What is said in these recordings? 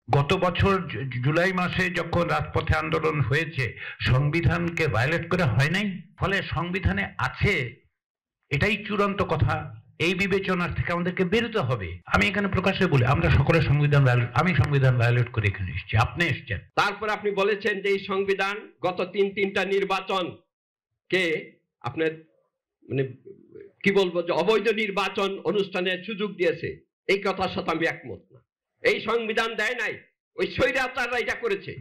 গত বছর জুলাই মাসে যখন রাজপথে আন্দোলন হয়েছে, সংবিধানকে ভায়োলেট করে হয় নাই, ফলে সংবিধানে আছে এটাই চূড়ান্ত কথা। এই বিবেচনার থেকে আমাদেরকে বেরোতে হবে। আমি এখানে প্রকাশ্যে বলি, আমরা সকলে সংবিধান ভায়োলেট, আমি সংবিধান ভায়োলেট করে এখানে এসেছি, আপনি এসেছেন। তারপর আপনি বলেছেন যে এই সংবিধান গত তিনটা নির্বাচন কে আপনার মানে কি বলবো যে অবৈধ নির্বাচন অনুষ্ঠানের সুযোগ দিয়েছে। এই কথার সাথে আমি একমত না। এই সংবিধান দেয় নাই, ওই স্বৈরাচাররা এটা করেছে।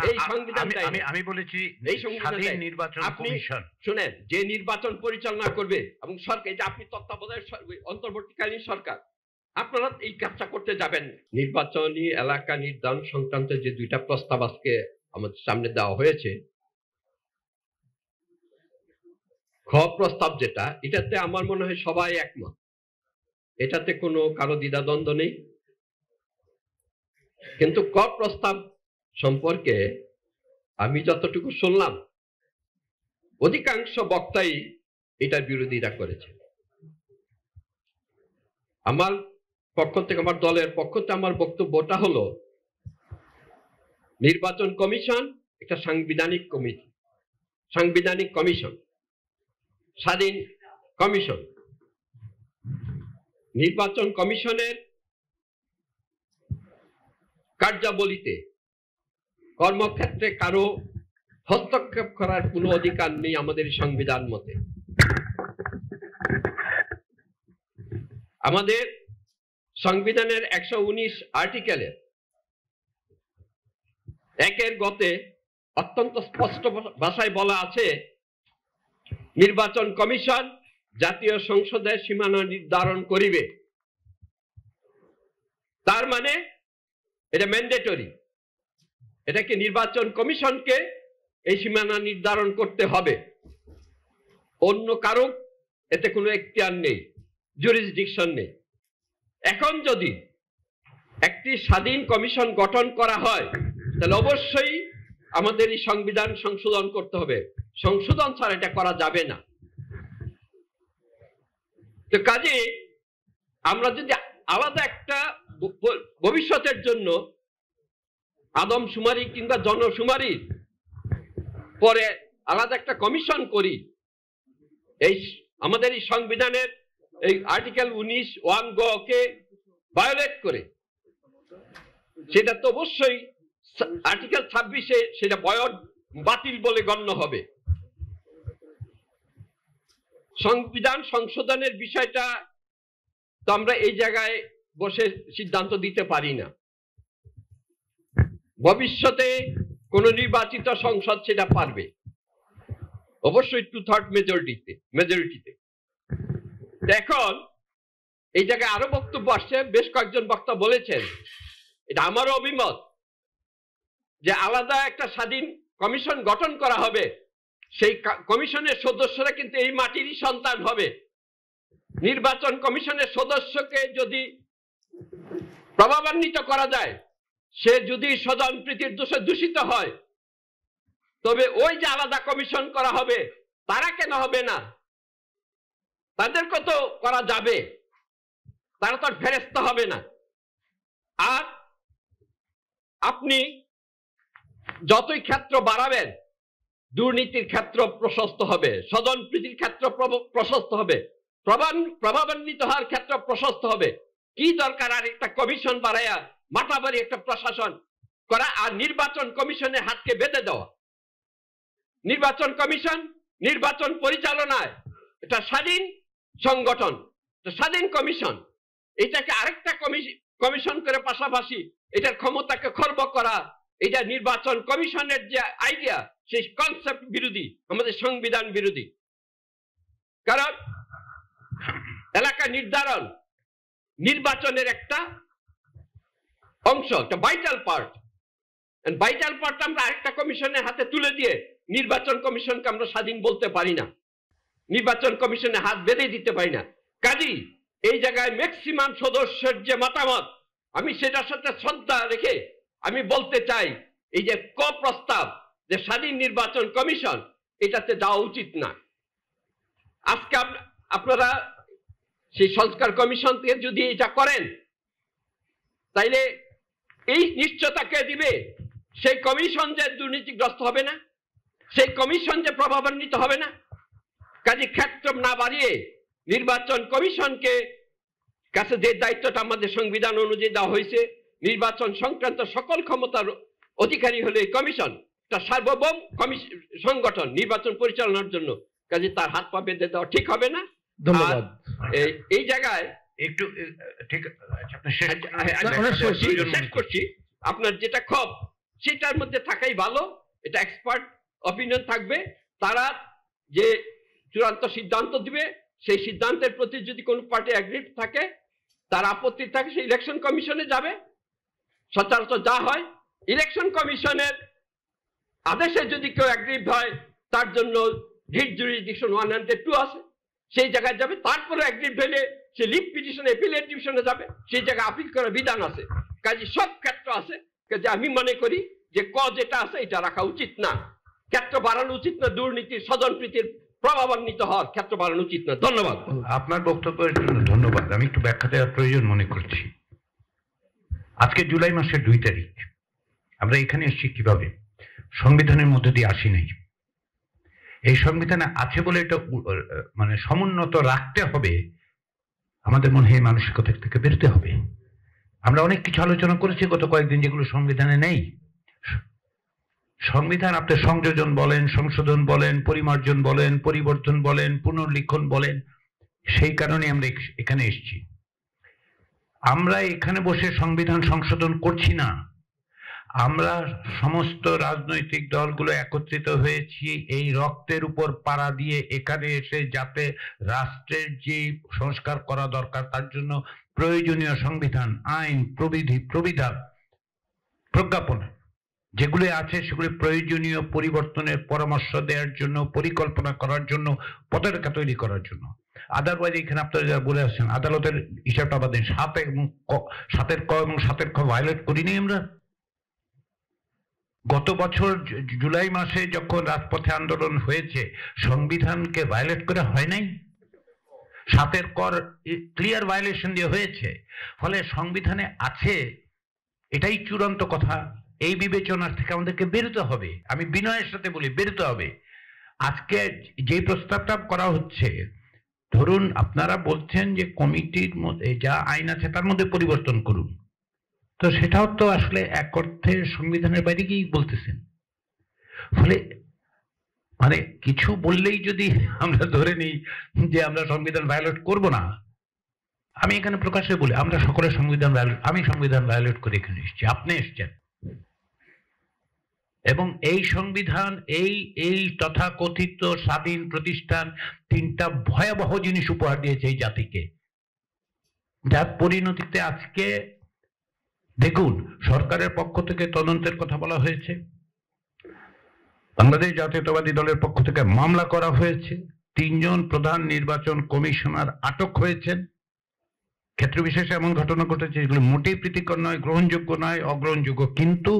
এই সংবিধান আমি বলেছি এই স্বাধীন নির্বাচন কমিশন। শুনেন, যে নির্বাচন পরিচালনা করবে এবং সরকার, যে আপনি তত্ত্বাবধায়ক অন্তর্বর্তীকালীন সরকার, আপনারা এই কাজটা করতে যাবেন। নির্বাচনী এলাকা নির্ধারণ সংক্রান্ত যে দুইটা প্রস্তাব আজকে আমাদের সামনে দেওয়া হয়েছে, খ প্রস্তাব যেটা, এটাতে আমার মনে হয় সবাই একমত, এটাতে কোনো কারো দ্বিধাদ্বন্দ্ব নেই। কিন্তু ক প্রস্তাব সম্পর্কে আমি যতটুকু শুনলাম, অধিকাংশ বক্তাই এটার বিরোধিতা করেছে। আমার পক্ষ থেকে, আমার দলের পক্ষ থেকে আমার বক্তব্যটা হলো, নির্বাচন কমিশন একটা সাংবিধানিক কমিটি, সাংবিধানিক কমিশন, স্বাধীন কমিশন। নির্বাচন কমিশনের কার্যাবলীতে, কর্মক্ষেত্রে কারো হস্তক্ষেপ করার কোনো অধিকার নেই আমাদের সংবিধান মতে। আমাদের সংবিধানের 119 আর্টিকেলের 1 গতে অত্যন্ত স্পষ্ট ভাষায় বলা আছে, নির্বাচন কমিশন জাতীয় সংসদের সীমানা নির্ধারণ করিবে। তার মানে এটা ম্যান্ডেটরি, এটাকে নির্বাচন কমিশনকে এই সীমানা নির্ধারণ করতে হবে, অন্য কারো এতে কোনো এখতিয়ার নেই, জুরিসডিকশন নেই। এখন যদি একটি স্বাধীন কমিশন গঠন করা হয়, তাহলে অবশ্যই আমাদের এই সংবিধান সংশোধন করতে হবে, সংশোধন ছাড়া এটা করা যাবে না। তো কাজে আমরা যদি আলাদা একটা ভবিষ্যতের জন্য আদমশুমারি কিংবা জনশুমারির পরে আলাদা একটা কমিশন করি, এই আমাদের এই সংবিধানের এই আর্টিকেল 19(1) কে ভায়োলেট করে, সেটা তো অবশ্যই আর্টিকেল 26-এ সেটা বাতিল বলে গণ্য হবে। সংবিধান সংশোধনের বিষয়টা তো আমরা এই জায়গায় বসে সিদ্ধান্ত দিতে পারি না। ভবিষ্যতে কোন নির্বাচিত সংসদ সেটা পারবে, অবশ্যই 2/3 মেজরিটিতে। এখন এই জায়গায় আরো বক্তব্য আসছে, বেশ কয়েকজন বক্তা বলেছেন, এটা আমারও অভিমত, যে আলাদা একটা স্বাধীন কমিশন গঠন করা হবে, সেই কমিশনের সদস্যরা কিন্তু এই মাটিরই সন্তান হবে। নির্বাচন কমিশনের সদস্যকে যদি প্রভাবান্বিত করা যায়, সে যদি স্বজন প্রীতির দোষে দূষিত হয়, তবে ওই যে আলাদা কমিশন করা হবে, তারা কেন হবে না? তাদেরকে তো করা যাবে, তারা তো ফেরেশতা হবে না। আর আপনি যতই ক্ষেত্র বাড়াবেন, দুর্নীতির ক্ষেত্র প্রশস্ত হবে, স্বজন প্রীতির ক্ষেত্র প্রশস্ত হবে, প্রভাবান্বিত হওয়ার ক্ষেত্র প্রশস্ত হবে। কি দরকার আর একটা কমিশন বাড়াইয়া মাথাবাড়ি একটা প্রশাসন করা আর নির্বাচন কমিশনের হাতকে বেঁধে দেওয়া? নির্বাচন কমিশন নির্বাচন পরিচালনায় এটা স্বাধীন সংগঠন, স্বাধীন কমিশন, এটাকে আরেকটা কমিশন করে পাশাপাশি এটার ক্ষমতাকে খর্ব করা, এটা নির্বাচন কমিশনের যে আইডিয়া, সেই কনসেপ্ট বিরোধী, আমাদের সংবিধান বিরোধী। কারণ এলাকা নির্ধারণ নির্বাচনের একটা অংশ, একটা ভাইটাল পার্ট। ভাইটাল পার্ট আমরা আরেকটা কমিশনের হাতে তুলে দিয়ে নির্বাচন কমিশনকে আমরা স্বাধীন বলতে পারি না, নির্বাচন কমিশনের হাত বেঁধে দিতে পারি না। কাজেই এই জায়গায় ম্যাক্সিমাম সদস্যের যে মতামত, আমি সেটার সাথে শ্রদ্ধা রেখে আমি বলতে চাই, এই যে ক প্রস্তাব যে স্বাধীন নির্বাচন কমিশন, এটাতে যাওয়া উচিত না। আজকে আপনারা সেই সংস্কার কমিশন থেকে যদি এটা করেন, তাইলে এই নিশ্চয়তা কে দিবে? সেই কমিশন যে দুর্নীতিগ্রস্ত হবে না, সেই কমিশন যে প্রভাবান্বিত হবে না। কাজে ক্ষেত্র না বাড়িয়ে নির্বাচন কমিশনকে কাছে যে দায়িত্বটা আমাদের সংবিধান অনুযায়ী দেওয়া হয়েছে, নির্বাচন সংক্রান্ত সকল ক্ষমতার অধিকারী হলো এই কমিশন, একটা সার্বভৌম সংগঠন নির্বাচন পরিচালনার জন্য। কাজে তার হাত পা বেঁধে দেওয়া ঠিক হবে না। ধন্যবাদ। এই জায়গায় একটু ঠিক শেষ করছি। আপনার যেটা ক্ষোভ সেটার মধ্যে থাকাই ভালো, এটা এক্সপার্ট অপিনিয়ন থাকবে। তারা যে চূড়ান্ত সিদ্ধান্ত দিবে, সেই সিদ্ধান্তের প্রতি যদি কোনো পার্টি অ্যাগ্রিড থাকে, তার আপত্তি থাকে, সেই ইলেকশন কমিশনে যাবে। সচরাচর যা হয়, ইলেকশন কমিশনের আদেশে যদি কেউ অ্যাগ্রিড হয়, তার জন্য রিট জুরিসডিকশন 102 আছে, সেই জায়গায় যাবে। তারপরে অ্যাগ্রিড হলে সে লিভ পিটিশন অ্যাপিলেট ডিভিশনে যাবে, সেই জায়গায় আপিল করার বিধান আছে। কাজে সব ক্ষেত্র আছে। কাজে আমি মনে করি যে যেটা আছে এটা রাখা উচিত না, ক্ষেত্র বাড়ানো উচিত না, দুর্নীতির স্বজনপ্রীতির প্রভাবান্বিত হওয়ার ক্ষেত্র বাড়ানো উচিত না। ধন্যবাদ। আপনার বক্তব্যের জন্য ধন্যবাদ। আমি একটু ব্যাখ্যা দেওয়ার প্রয়োজন মনে করছি। আজকে জুলাই মাসের 2 তারিখ, আমরা এখানে এসেছি কিভাবে? সংবিধানের মধ্যে দিয়ে আসি নাই। এই সংবিধানে আছে বলে এটা মানে সমুন্নত রাখতে হবে, আমাদের মনে হয় মানসিকতা থেকে বেরোতে হবে। আমরা অনেক কিছু আলোচনা করেছি গত কয়েকদিন যেগুলো সংবিধানে নেই। সংবিধান আপনি সংযোজন বলেন, সংশোধন বলেন, পরিমার্জন বলেন, পরিবর্তন বলেন, পুনর্লিখন বলেন, সেই কারণে আমরা এখানে এসেছি। আমরা এখানে বসে সংবিধান সংশোধন করছি না, আমরা সমস্ত রাজনৈতিক দলগুলো একত্রিত হয়েছি এই রক্তের উপর পাড়া দিয়ে এখানে এসে, যাতে রাষ্ট্রের যে সংস্কার করা দরকার তার জন্য প্রয়োজনীয় সংবিধান, আইন, প্রবিধান, প্রজ্ঞাপন যেগুলি আছে সেগুলি প্রয়োজনীয় পরিবর্তনের পরামর্শ দেওয়ার জন্য, পরিকল্পনা করার জন্য, পথরেখা তৈরি করার জন্য। আদারওয়াইজ এখানে আপনারা যারা বলে আসছেন আদালতের হিসাবটা বাদ দিন, 7 এবং 7 খ ভায়োলেট করিনি আমরা। গত বছর জুলাই মাসে যখন রাজপথে আন্দোলন হয়েছে, সংবিধানকে ভায়োলেট করে হয় নাই? 7 ক ক্লিয়ার ভায়োলেশন দিয়ে হয়েছে। ফলে সংবিধানে আছে, এটাই চূড়ান্ত কথা। এই বিবেচনার থেকে আমাদেরকে বেরোতে হবে। আমি বিনয়ের সাথে বলি, বেরোতে হবে। আজকে যে প্রস্তাবটা করা হচ্ছে, ধরুন আপনারা বলছেন যে কমিটির মধ্যে যা আইন আছে তার মধ্যে পরিবর্তন করুন, তো সেটাও তো আসলে এক অর্থে সংবিধানের বাইরে গিয়েই বলতেছেন। ফলে মানে কিছু বললেই যদি আমরা ধরে নিই যে আমরা সংবিধান ভায়োলেট করব না, আমি এখানে প্রকাশ্যে বলি আমরা সকলের সংবিধান ভায়োলেট, আমি সংবিধান ভায়োলেট করে এখানে এসেছি, আপনি এসছেন। এবং এই সংবিধান এই তথাকথিত স্বাধীন প্রতিষ্ঠান 3টা ভয়াবহ জিনিস উপহার দিয়েছে এই জাতিকে, যার পরিণতিতে আজকে দেখুন সরকারের পক্ষ থেকে তদন্তের কথা বলা হয়েছে, বাংলাদেশ জাতীয়তাবাদী দলের পক্ষ থেকে মামলা করা হয়েছে, 3 জন প্রধান নির্বাচন কমিশনার আটক হয়েছেন। ক্ষেত্র বিশেষে এমন ঘটনা ঘটেছে যেগুলো মোটেই প্রীতিকর নয়, গ্রহণযোগ্য নয়, অগ্রহণযোগ্য। কিন্তু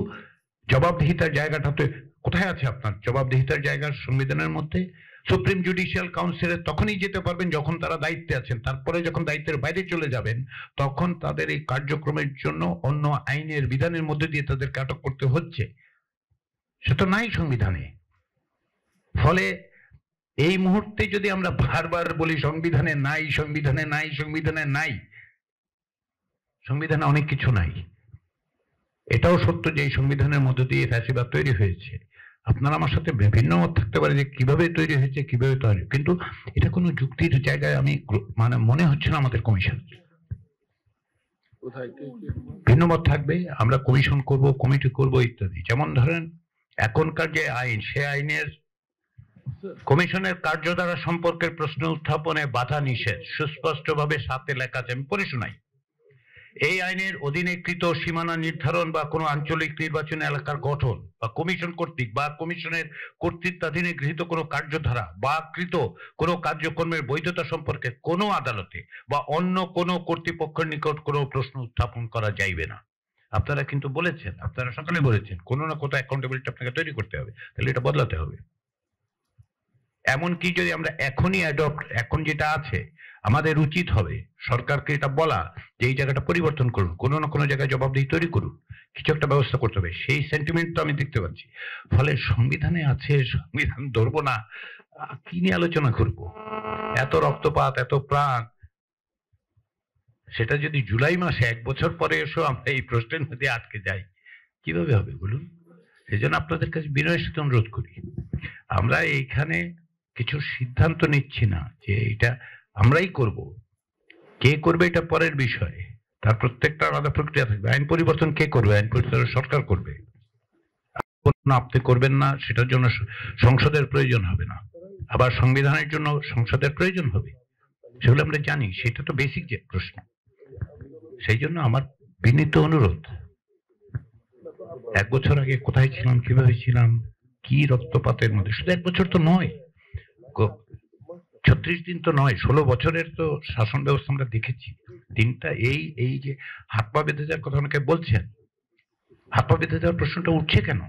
জবাবদিহিতার জায়গাটাতে কোথায় আছে আপনার জবাবদিহিতার জায়গা সংবিধানের মধ্যে? সুপ্রিম জুডিশিয়াল কাউন্সিলে তখনই যেতে পারবেন যখন তারা দায়িত্বে আছেন, তারপরে যখন দায়িত্বের বাইরে চলে যাবেন তখন তাদের এই কার্যক্রমের জন্য অন্য আইনের বিধানের মধ্যে দিয়ে তাদেরকে আটক করতে হচ্ছে, সেটা নাই সংবিধানে। ফলে এই মুহূর্তে যদি আমরা বারবার বলি সংবিধানে নাই, সংবিধানে নাই, সংবিধানে নাই, সংবিধানে অনেক কিছু নাই। এটাও সত্য যে এই সংবিধানের মধ্য দিয়ে ফ্যাসিবাদ তৈরি হয়েছে। আপনারা আমার সাথে বিভিন্ন মত থাকতে পারে যে কিভাবে তৈরি হয়েছে, কিভাবে তৈরি, কিন্তু এটা কোনো যুক্তির জায়গায় আমি মানে মনে হচ্ছে না আমাদের কমিশন। ভিন্ন মত থাকবে, আমরা কমিশন করব, কমিটি করব ইত্যাদি। যেমন ধরেন এখনকার যে আইন, সে আইনের কমিশনের কার্যধারা সম্পর্কের প্রশ্ন উত্থাপনে বাধা নিষেধ সুস্পষ্টভাবে 7 লেখা আছে, আমি পড়ে শোনাই। এই আইনের অধীনে কৃত সীমানা নির্ধারণ বা কোনো আঞ্চলিক নির্বাচনী এলাকার গঠন বা কমিশন কর্তৃক বা কমিশনের কর্তৃত্বাধীনে গৃহীত কোনো কার্যধারা বা কৃত কোনো কার্যক্রমের বৈধতা সম্পর্কে কোনো আদালতে বা অন্য কোনো কর্তৃপক্ষের নিকট কোনো প্রশ্ন উত্থাপন করা যাইবে না। আপনারা কিন্তু বলেছেন, আপনারা সকালে বলেছেন কোনো না কোথাও অ্যাকাউন্টেবিলিটি আপনাকে তৈরি করতে হবে, তাহলে এটা বদলাতে হবে। এমনকি যদি আমরা এখনই অ্যাডপ্ট, এখন যেটা আছে আমাদের উচিত হবে সরকারকে এটা বলা যে এই জায়গাটা পরিবর্তন করুন, কোনো না কোনো জায়গায় জবাবদিহি তৈরি করুন, কিছু একটা ব্যবস্থা করতে হবে। সেই সেন্টিমেন্ট তো আমি দেখতে পাচ্ছি। ফলে সংবিধানে আছে, সংবিধান ধরবো না, কি নিয়ে আলোচনা করব? এত রক্তপাত, এত প্রাণ, সেটা যদি জুলাই মাসে 1 বছর পরে এসো আমরা এই প্রশ্নের মধ্যে আটকে যাই, কিভাবে হবে বলুন? সেই জন্য আপনাদের কাছে বিনয়ের সাথে অনুরোধ করি, আমরা এইখানে কিছু সিদ্ধান্ত নিচ্ছি না যে এটা আমরাই করব, কে করবে এটা পরের বিষয়, তার প্রত্যেকটা আলাদা প্রক্রিয়া থাকবে। আইন পরিবর্তন কে করবে? আইন পরিবর্তন সরকার করবে, আপনি করবেন না, সেটার জন্য সংসদের প্রয়োজন হবে না, আবার সংবিধানের জন্য সংসদের প্রয়োজন হবে, সেগুলো আমরা জানি, সেটা তো বেসিক যে প্রশ্ন। সেই জন্য আমার বিনীত অনুরোধ, 1 বছর আগে কোথায় ছিলাম, কিভাবে ছিলাম, কি রক্তপাতের মধ্যে, শুধু 1 বছর তো নয়, 36 দিন তো নয়, 16 বছরের তো শাসন ব্যবস্থা আমরা দেখেছি। দিনটা এই যে হাত পা বেঁধে যাওয়ার কথা অনেকে বলছেন, হাত পা বেঁধে যাওয়ার প্রশ্নটা উঠছে কেন?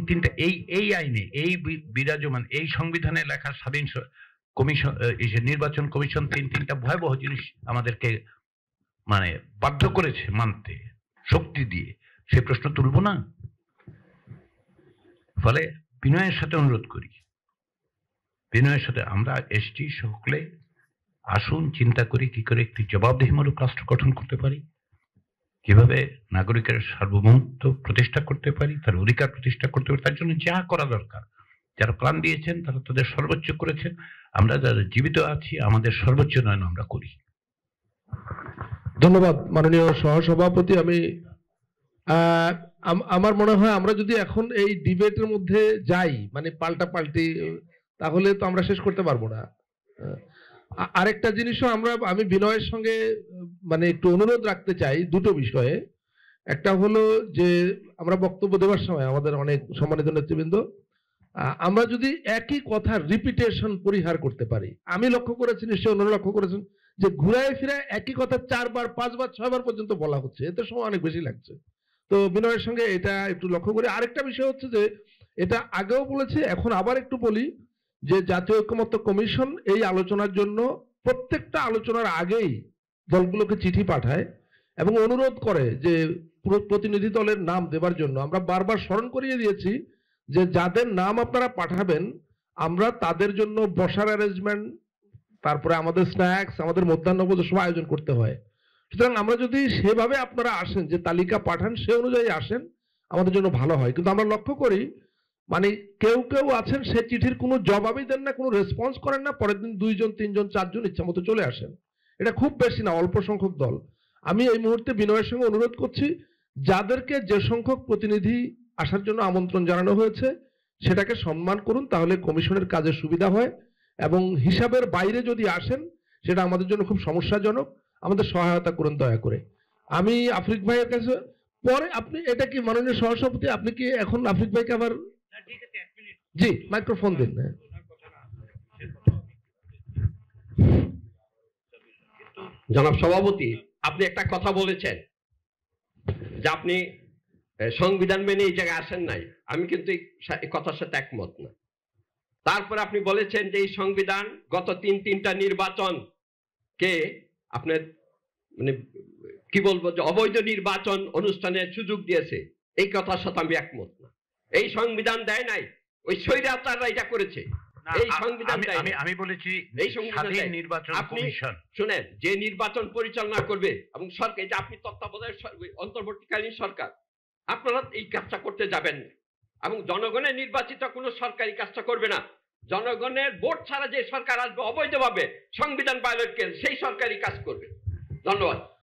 তিনটা এই আইনে, এই বিরাজমান এই সংবিধানে লেখা স্বাধীন কমিশন, এই যে নির্বাচন কমিশন, তিনটা ভয়াবহ জিনিস আমাদেরকে মানে বাধ্য করেছে মানতে শক্তি দিয়ে, সেই প্রশ্ন তুলবো না? ফলে বিনয়ের সাথে অনুরোধ করি, বিনয়ের সাথে আমরা এসটি সকলে আসুন চিন্তা করি কি করে একটি জবাবদিহিমূলক রাষ্ট্র গঠন করতে পারি, কিভাবে নাগরিকের সার্বভৌমত্ব প্রতিষ্ঠা করতে পারি, তার অধিকার প্রতিষ্ঠা করতে পারি। তার জন্য যা করা দরকার, যারা প্রাণ দিয়েছেন তারা তাদের সর্বোচ্চ করেছেন, আমরা যারা জীবিত আছি আমাদের সর্বোচ্চ নয়ন আমরা করি। ধন্যবাদ মাননীয় সহসভাপতি। আমি আমার মনে হয় আমরা যদি এখন এই ডিবেটের মধ্যে যাই, মানে পাল্টাপাল্টি, তাহলে তো আমরা শেষ করতে পারবো না। আরেকটা জিনিসও আমি বিনয়ের সঙ্গে মানে একটু অনুরোধ রাখতে চাই দুটো বিষয়ে। একটা হলো যে আমরা বক্তব্য দেওয়ার সময় আমাদের অনেক সম্মানিত নেতৃবৃন্দ, আমরা যদি একই কথা রিপিটেশন পরিহার করতে পারি, আমি লক্ষ্য করেছি, নিশ্চয়ই অন্যরা লক্ষ্য করেছেন, যে ঘুরায় ফিরায় একই কথা 4 বার 5 বার 6 বার পর্যন্ত বলা হচ্ছে, এতে সময় অনেক বেশি লাগছে। তো বিনয়ের সঙ্গে এটা একটু লক্ষ্য করি। আরেকটা বিষয় হচ্ছে যে এটা আগেও বলেছি, এখন আবার একটু বলি, যে জাতীয় ঐকমত্য কমিশন এই আলোচনার জন্য প্রত্যেকটা আলোচনার আগেই দলগুলোকে চিঠি পাঠায় এবং অনুরোধ করে যে প্রতিনিধি দলের নাম দেবার জন্য। আমরা বারবার স্মরণ করিয়ে দিয়েছি যে যাদের নাম আপনারা পাঠাবেন আমরা তাদের জন্য বসার অ্যারেঞ্জমেন্ট, তারপরে আমাদের স্ন্যাক্স, আমাদের মধ্যাহ্নভোজ সব আয়োজন করতে হয়। সুতরাং আমরা যদি সেভাবে আপনারা আসেন, যে তালিকা পাঠান সে অনুযায়ী আসেন, আমাদের জন্য ভালো হয়। কিন্তু আমরা লক্ষ্য করি মানে কেউ কেউ আছেন সে চিঠির কোনো জবাবই দেন না, কোনো রেসপন্স করেন না, পরের দিন 2 জন 3 জন 4 জন ইচ্ছা মতো চলে আসেন। এটা খুব বেশি না, অল্প সংখ্যক দল। আমি এই মুহূর্তে বিনয়ের সঙ্গে অনুরোধ করছি, যাদেরকে যে সংখ্যক প্রতিনিধি আসার জন্য আমন্ত্রণ জানানো হয়েছে সেটাকে সম্মান করুন, তাহলে কমিশনের কাজে সুবিধা হয়। এবং হিসাবের বাইরে যদি আসেন সেটা আমাদের জন্য খুব সমস্যাজনক, আমাদের সহায়তা করুন দয়া করে। আমি আফ্রিক ভাইয়ের কাছে পরে, আপনি এটা কি মাননীয় সহসভাপতি, আপনি কি এখন আফ্রিক ভাইকে আবার, জি মাইক্রোফোন দিন। জনাব সভাপতি, আপনি একটা কথা বলেছেন যে আপনি সংবিধান মেনে এই জায়গায় আসেন নাই, আমি কিন্তু এই কথার সাথে একমত না। তারপরে আপনি বলেছেন যে এই সংবিধান গত তিনটা নির্বাচন কে আপনার মানে কি বলবো, যে অবৈধ নির্বাচন অনুষ্ঠানের সুযোগ দিয়েছে, এই কথার সাথে আমি একমত না। এই সংবিধান দেয় নাই, ওই স্বৈরাচাররা এটা করেছে। এই সংবিধান আমি বলেছি এই সংবিধান নির্বাচন কমিশন, শুনেন, যে নির্বাচন পরিচালনা করবে এবং সরকার, যে আপনি তত্ত্বাবধায়ক অন্তর্বর্তীকালীন সরকার, আপনারা এই কাজটা করতে যাবেন না এবং জনগণের নির্বাচিত কোনো সরকারি কাজটা করবে না। জনগণের ভোট ছাড়া যে সরকার আসবে অবৈধভাবে সংবিধান ভায়োলেট করে সেই সরকারি কাজ করবে। ধন্যবাদ।